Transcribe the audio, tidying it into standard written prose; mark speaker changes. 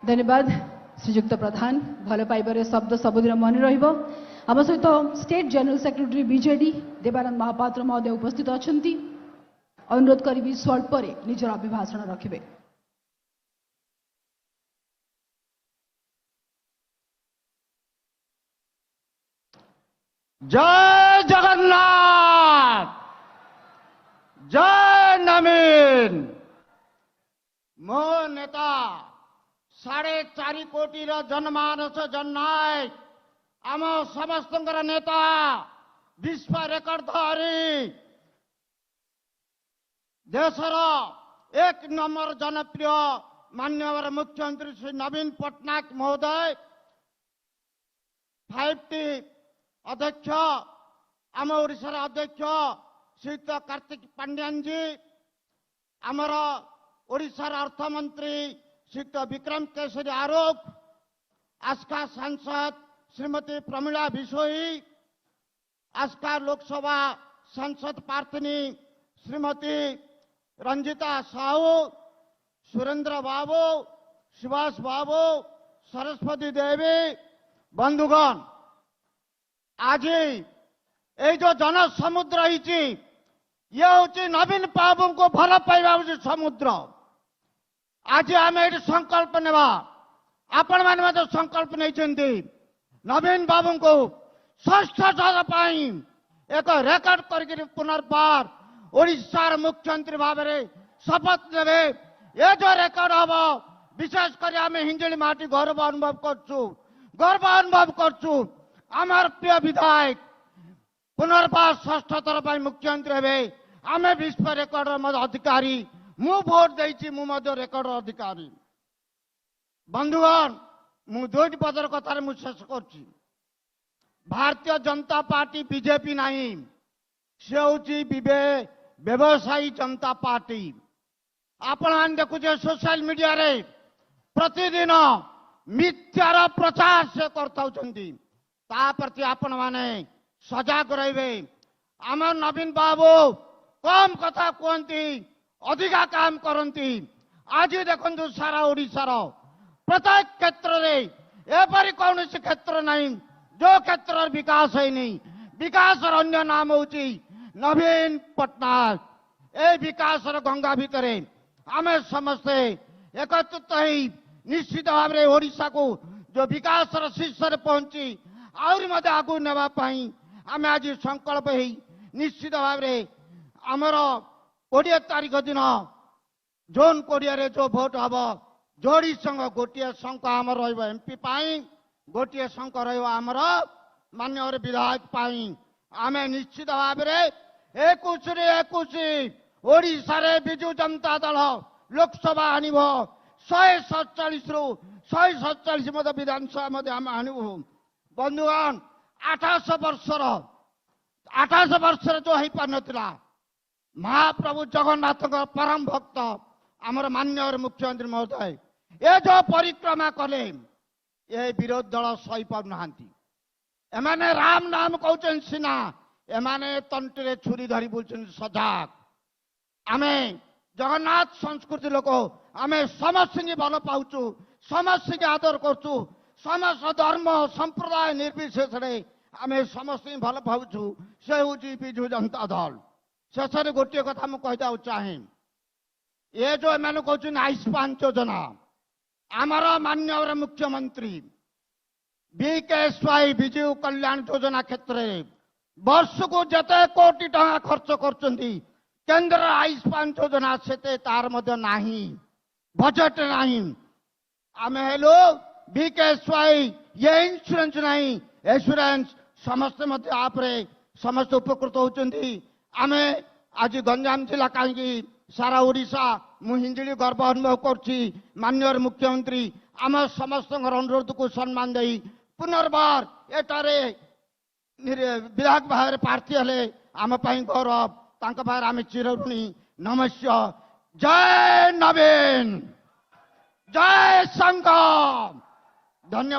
Speaker 1: धन्यवाद श्रीजुक्त प्रधान भल पाइबार शब्द सबुदिन मन रहिबो। आम सहित state general secretary BJD Devanand Mahapatra महोदय उपस्थित अच्छा अनुरोध करी स्वल्प निजर अभिभाषण रखिबे।
Speaker 2: जय जगन्नाथ, जय नवीन। मो नेता 4.5 कोटी जनमानस जननायक आम समस्त नेता विश्व रेकर्ड धारी देशर 1 नंबर जनप्रिय माननीय मुख्यमंत्री श्री नवीन पट्टनायक महोदय 5T अध्यक्ष आम ओडिशार अध्यक्ष श्रीयुक्त कार्तिक पांड्यान जी, आमर ओडिशार अर्थमंत्री श्रीयुक्त विक्रम केशरी आरोप, आस्का सांसद श्रीमती प्रमिला बिशोई, आस्का लोकसभा सांसद प्रार्थनी श्रीमती रंजिता साहू, सुरेंद्र बाबू, सुभाष बाबू, सरस्वती देवी, बंधुगण, आज ये जो जन समुद्र ये हूँ नवीन बाबू को भल पाइबा हूँ समुद्र। आज आम ये संकल्प नेवा आपण मैंने संकल्प नहीं नवीन बाबू को षष्ठ थर पर एक रेकर्ड कर पुनर्बार ओडिशार मुख्यमंत्री भाव में शपथ ने ये जो रेकर्ड हम विशेषकर आम हिंजली माटी गर्व अनुभव करचु आमर प्रिय विधायक पुनर्बार षष्ठ थर पर मुख्यमंत्री हे आम विश्व रेकर्ड अधिकारी मु भोट देती रेकर्ड अधिकारी। बंधुगण मु दुईट पदर कथार शेष कर भारतीय जनता पार्टी बीजेपी नहीं से हूँ व्यवसायी जनता पार्टी। आपण मैंने देखुचे सोशल मीडिया रे प्रतिदिन मिथ्यार प्रचार से करती आपण माने सजग रहिबे। आमर नवीन बाबू कम कथा कहती अधिका काम करती। आज देखु सारा ओडिशार प्रत्येक क्षेत्र में एपरी कौन क्षेत्र नहीं जो क्षेत्र विकास है नहीं विकास अन्य नाम हूँ नवीन पट्टनायक। ए विकास गंगा भितर आम समस्ते एकत्रित निश्चित भाव में ओडिशा को जो विकास शीर्ष पहुंची आहरी आगू नापी आम आज संकल्प निश्चित भाव में आमर 20 तारीख दिन जोन कोड़िया जो भोट हम जोड़ी संघ गोटे संघ आम एमपी गोटे संघ रमर मान्य विधायक आम निश्चित भाव में 21 ओडिशा विजु जनता दल लोकसभा आणव 147 रु 147 मत विधानसभा आम आणव। बंधुगण 28 वर्षर जो हो पार ना महाप्रभु जगन्नाथ परम भक्त आमर मान्य मुख्यमंत्री महोदय ये जो परिक्रमा कले ये विरोधी दल सही पार ना एमाने राम नाम कहते सीना एमाने तंटे छुरी धरी बुलूं सजाग। आम जगन्नाथ संस्कृति लोक आम समस्त भल पाचु समस्त की आदर करचु समस्त धर्म संप्रदाय निर्विशेष आम समस्त भल पाचु से हूँ विजु जनता दल। शेष गोटे कथा मुझे चाहे ये जो एम कहते आयुष्मान योजना आमर मान्य मुख्यमंत्री बीकेएसवाई विजु कल्याण योजना क्षेत्र में वर्ष को जिते कोटी टका खर्च कर केंद्र आयुष्मान योजना से तार नहीं बजेट नहीं आम हेलो बीकेएसवाई ये इंश्योरेंस नहीं एश्योरेंस समस्त आप समस्त उपकृत होती। आम आज गंजाम जिला कहीं सारा ओडिशा मु हिंजली गर्व अनुभव करछि माननीय मुख्यमंत्री आम समस्त अनुरोध को सम्मान दे पुनर्बार एटारे विधायक भाव प्रार्थी हेले आम गौरव तांका पाखरे आम चिरऋणी नमस्य। जय नवीन, जय संगम, धन्यवाद।